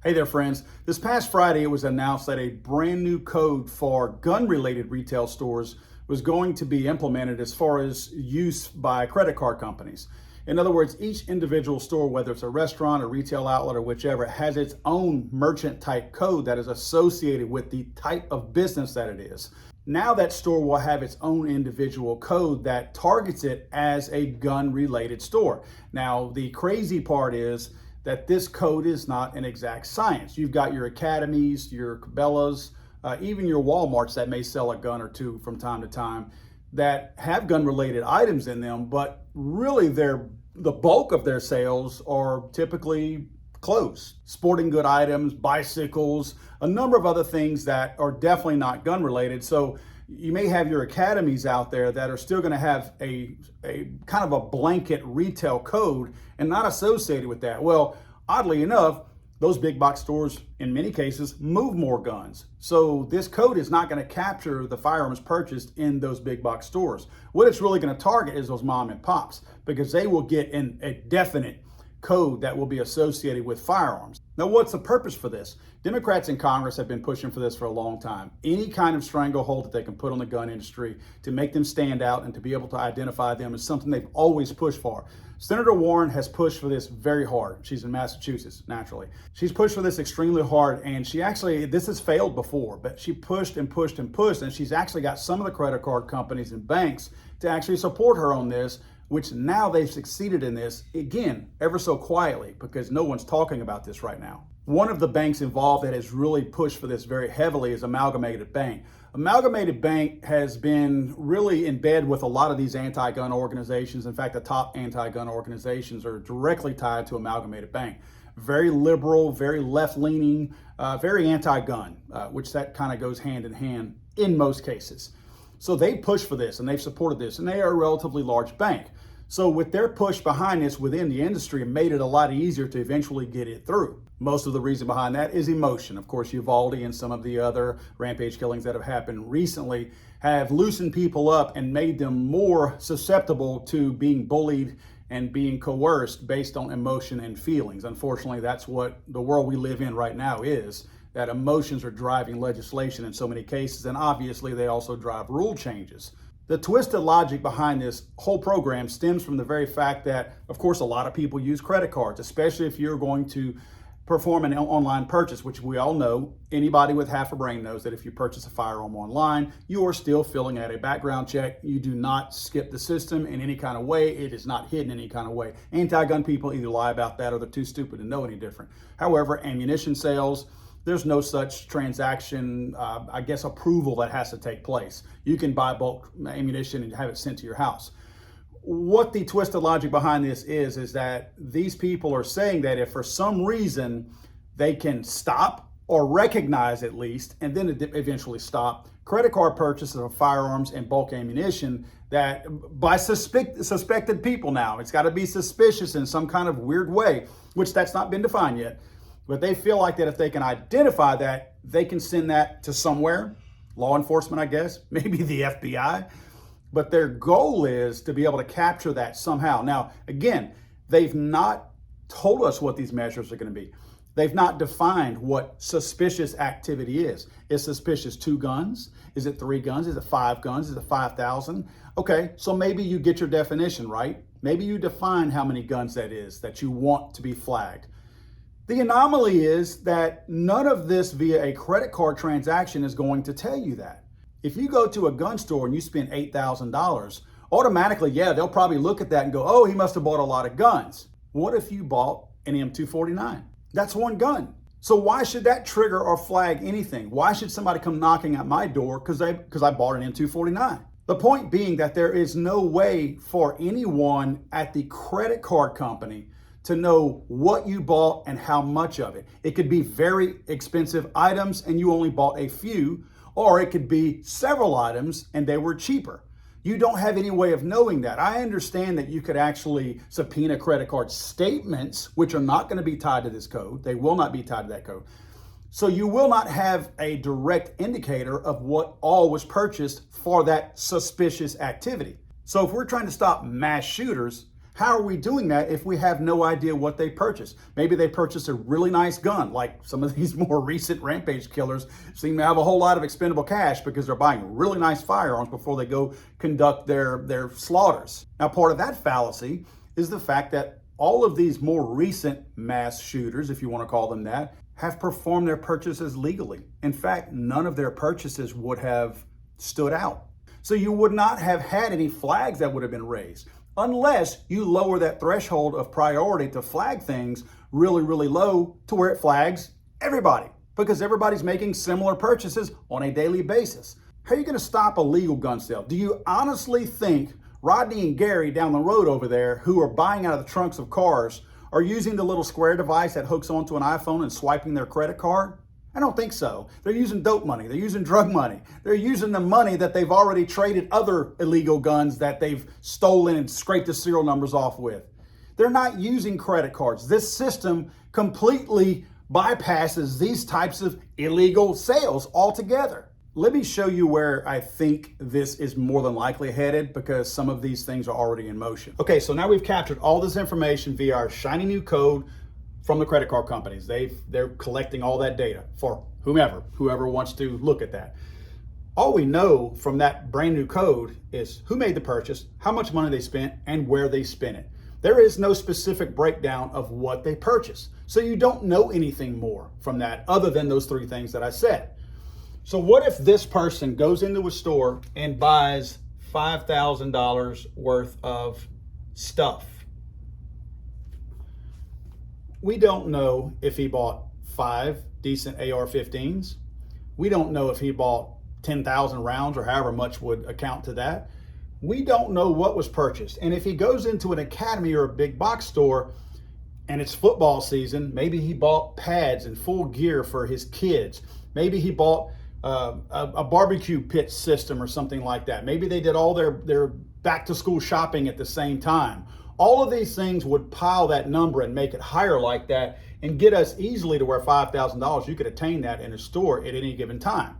Hey there, friends. This past Friday, it was announced that a brand new code for gun-related retail stores was going to be implemented as far as use by credit card companies. In other words, each individual store, whether it's a restaurant, a retail outlet, or whichever, has its own merchant type code that is associated with the type of business that it is. Now that store will have its own individual code that targets it as a gun-related store. Now, the crazy part is that this code is not an exact science. You've got your Academies, your Cabela's, even your Walmarts that may sell a gun or two from time to time that have gun-related items in them, but really the bulk of their sales are typically clothes, sporting good items, bicycles, a number of other things that are definitely not gun-related. So you may have your Academies out there that are still going to have a kind of a blanket retail code and not associated with that. Well, oddly enough, those big box stores in many cases move more guns. So this code is not going to capture the firearms purchased in those big box stores. What it's really going to target is those mom and pops, because they will get in a definite code that will be associated with firearms. Now, what's the purpose for this? Democrats in Congress have been pushing for this for a long time. Any kind of stranglehold that they can put on the gun industry to make them stand out and to be able to identify them is something they've always pushed for. Senator Warren has pushed for this very hard. She's in Massachusetts, naturally. She's pushed for this extremely hard, and this has failed before, but she pushed and pushed and pushed, and she's actually got some of the credit card companies and banks to actually support her on this, which now they've succeeded in this, again, ever so quietly, because no one's talking about this right now. One of the banks involved that has really pushed for this very heavily is Amalgamated Bank. Amalgamated Bank has been really in bed with a lot of these anti-gun organizations. In fact, the top anti-gun organizations are directly tied to Amalgamated Bank. Very liberal, very left-leaning, very anti-gun, which that kind of goes hand in hand in most cases. So they pushed for this and they've supported this, and they are a relatively large bank. So with their push behind this within the industry, it made it a lot easier to eventually get it through. Most of the reason behind that is emotion. Of course, Uvalde and some of the other rampage killings that have happened recently have loosened people up and made them more susceptible to being bullied and being coerced based on emotion and feelings. Unfortunately, that's what the world we live in right now is, that emotions are driving legislation in so many cases, and obviously they also drive rule changes. The twisted logic behind this whole program stems from the very fact that, of course, a lot of people use credit cards, especially if you're going to perform an online purchase, which we all know, anybody with half a brain knows that if you purchase a firearm online, you are still filling out a background check. You do not skip the system in any kind of way. It is not hidden in any kind of way. Anti-gun people either lie about that or they're too stupid to know any different. However, ammunition sales, there's no such transaction, approval that has to take place. You can buy bulk ammunition and have it sent to your house. What the twisted logic behind this is that these people are saying that if for some reason they can stop or recognize at least, and then eventually stop, credit card purchases of firearms and bulk ammunition that by suspected people now, it's got to be suspicious in some kind of weird way, which that's not been defined yet. But they feel like that if they can identify that, they can send that to somewhere, law enforcement, I guess, maybe the FBI. But their goal is to be able to capture that somehow. Now, again, they've not told us what these measures are going to be. They've not defined what suspicious activity is. Is suspicious 2 guns? Is it 3 guns? Is it 5 guns? Is it 5,000? Okay, so maybe you get your definition right. Maybe you define how many guns that is that you want to be flagged. The anomaly is that none of this via a credit card transaction is going to tell you that. If you go to a gun store and you spend $8,000, automatically, they'll probably look at that and go, oh, he must have bought a lot of guns. What if you bought an M249? That's 1 gun. So why should that trigger or flag anything? Why should somebody come knocking at my door because I bought an M249? The point being that there is no way for anyone at the credit card company to know what you bought and how much of it. It could be very expensive items and you only bought a few, or it could be several items and they were cheaper. You don't have any way of knowing that. I understand that you could actually subpoena credit card statements, which are not going to be tied to this code. They will not be tied to that code. So you will not have a direct indicator of what all was purchased for that suspicious activity. So if we're trying to stop mass shooters, How are we doing that if we have no idea what they purchased? Maybe they purchased a really nice gun, like some of these more recent rampage killers seem to have a whole lot of expendable cash because they're buying really nice firearms before they go conduct their slaughters. Now, part of that fallacy is the fact that all of these more recent mass shooters, if you want to call them that, have performed their purchases legally. In fact, none of their purchases would have stood out. So you would not have had any flags that would have been raised unless you lower that threshold of priority to flag things really, really low to where it flags everybody, because everybody's making similar purchases on a daily basis. How are you going to stop a legal gun sale? Do you honestly think Rodney and Gary down the road over there, who are buying out of the trunks of cars, are using the little square device that hooks onto an iPhone and swiping their credit card? I don't think so. They're using dope money. They're using drug money. They're using the money that they've already traded other illegal guns that they've stolen and scraped the serial numbers off with. They're not using credit cards. This system completely bypasses these types of illegal sales altogether. Let me show you where I think this is more than likely headed, because some of these things are already in motion. Okay, so now we've captured all this information via our shiny new code from the credit card companies. They're collecting all that data for whoever wants to look at that. All we know from that brand new code is who made the purchase, how much money they spent, and where they spent it. There is no specific breakdown of what they purchased. So you don't know anything more from that other than those three things that I said. So what if this person goes into a store and buys $5,000 worth of stuff? We don't know if he bought 5 decent AR-15s. We don't know if he bought 10,000 rounds or however much would account to that. We don't know what was purchased. And if he goes into an academy or a big box store and it's football season, maybe he bought pads and full gear for his kids. Maybe he bought a barbecue pit system or something like that. Maybe they did all their back to school shopping at the same time. All of these things would pile that number and make it higher like that and get us easily to where $5,000, you could attain that in a store at any given time.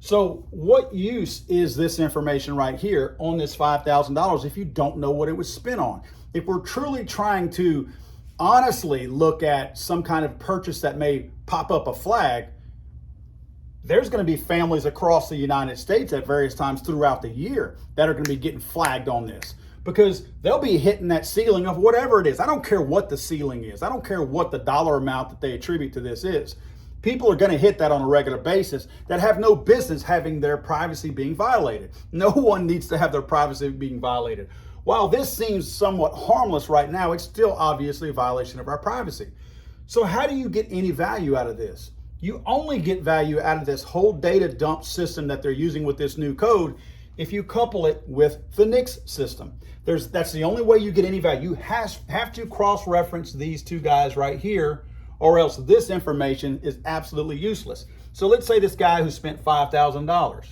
So what use is this information right here on this $5,000 if you don't know what it was spent on? If we're truly trying to honestly look at some kind of purchase that may pop up a flag, there's going to be families across the United States at various times throughout the year that are going to be getting flagged on this, because they'll be hitting that ceiling of whatever it is. I don't care what the ceiling is. I don't care what the dollar amount that they attribute to this is. People are going to hit that on a regular basis that have no business having their privacy being violated. No one needs to have their privacy being violated. While this seems somewhat harmless right now, it's still obviously a violation of our privacy. So how do you get any value out of this? You only get value out of this whole data dump system that they're using with this new code if you couple it with the NICS system. That's the only way you get any value. You have to cross-reference these two guys right here, or else this information is absolutely useless. So let's say this guy who spent $5,000,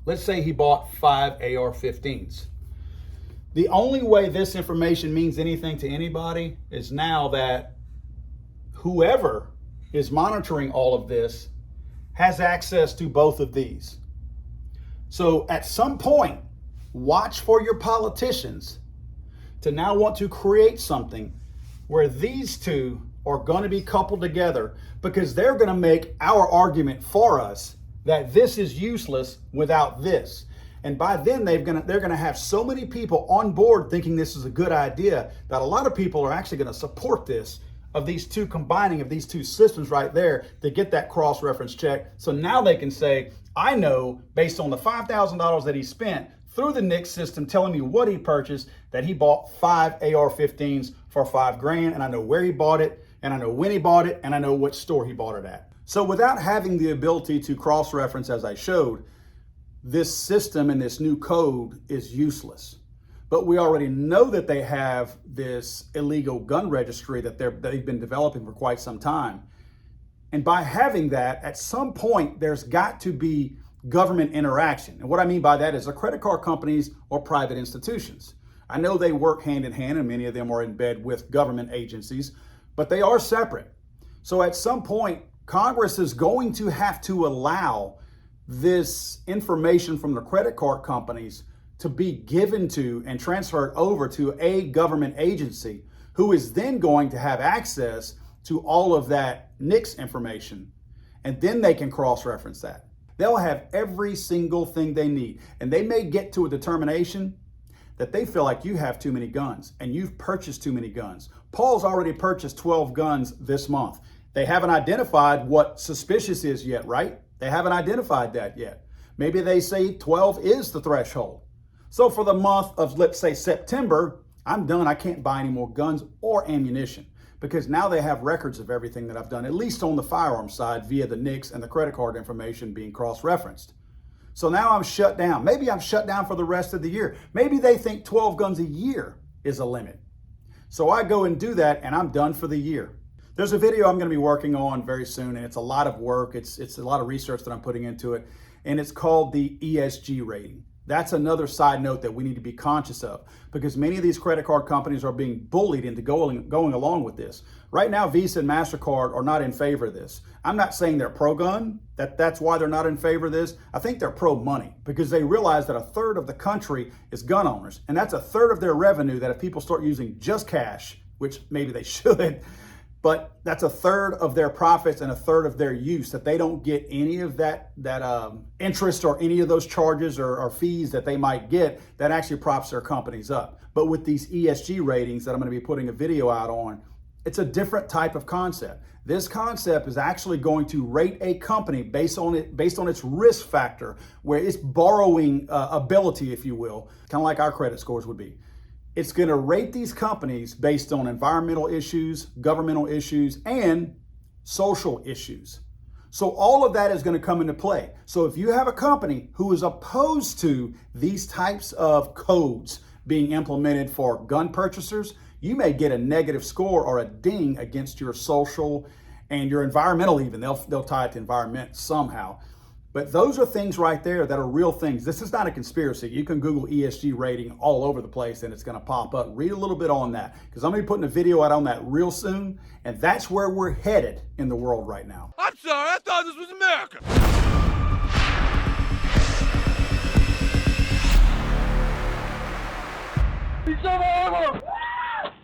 let's say he bought 5 AR-15s. The only way this information means anything to anybody is now that whoever is monitoring all of this has access to both of these. So at some point, watch for your politicians to now want to create something where these two are going to be coupled together, because they're going to make our argument for us that this is useless without this. And by then they're going to have so many people on board thinking this is a good idea that a lot of people are actually going to support this, of these two combining of these two systems right there to get that cross-reference check. So now they can say, I know based on the $5,000 that he spent through the NICS system telling me what he purchased, that he bought 5 AR-15s for $5,000, and I know where he bought it, and I know when he bought it, and I know what store he bought it at. So without having the ability to cross-reference as I showed, this system and this new code is useless. But we already know that they have this illegal gun registry that they've been developing for quite some time. And by having that, at some point, there's got to be government interaction. And what I mean by that is the credit card companies or private institutions. I know they work hand in hand, and many of them are in bed with government agencies, but they are separate. So at some point, Congress is going to have to allow this information from the credit card companies to be given to and transferred over to a government agency who is then going to have access to all of that NICS information. And then they can cross-reference that. They'll have every single thing they need. And they may get to a determination that they feel like you have too many guns and you've purchased too many guns. Paul's already purchased 12 guns this month. They haven't identified what suspicious is yet, right? They haven't identified that yet. Maybe they say 12 is the threshold. So for the month of, let's say, September, I'm done. I can't buy any more guns or ammunition because now they have records of everything that I've done, at least on the firearm side via the NICS and the credit card information being cross-referenced. So now I'm shut down. Maybe I'm shut down for the rest of the year. Maybe they think 12 guns a year is a limit. So I go and do that and I'm done for the year. There's a video I'm going to be working on very soon, and it's a lot of work. It's a lot of research that I'm putting into it, and it's called the ESG rating. That's another side note that we need to be conscious of because many of these credit card companies are being bullied into going along with this. Right now, Visa and MasterCard are not in favor of this. I'm not saying they're pro-gun, that's why they're not in favor of this. I think they're pro-money because they realize that a third of the country is gun owners, and that's a third of their revenue that if people start using just cash, which maybe they should, but that's a third of their profits and a third of their use, that they don't get any of that interest or any of those charges or fees that they might get that actually props their companies up. But with these ESG ratings that I'm going to be putting a video out on, it's a different type of concept. This concept is actually going to rate a company based on its risk factor, where its borrowing ability, if you will, kind of like our credit scores would be. It's going to rate these companies based on environmental issues, governmental issues, and social issues. So all of that is going to come into play. So if you have a company who is opposed to these types of codes being implemented for gun purchasers, you may get a negative score or a ding against your social and your environmental even. They'll tie it to environment somehow. But those are things right there that are real things. This is not a conspiracy. You can Google ESG rating all over the place and it's going to pop up. Read a little bit on that because I'm going to be putting a video out on that real soon. And that's where we're headed in the world right now. I'm sorry, I thought this was America.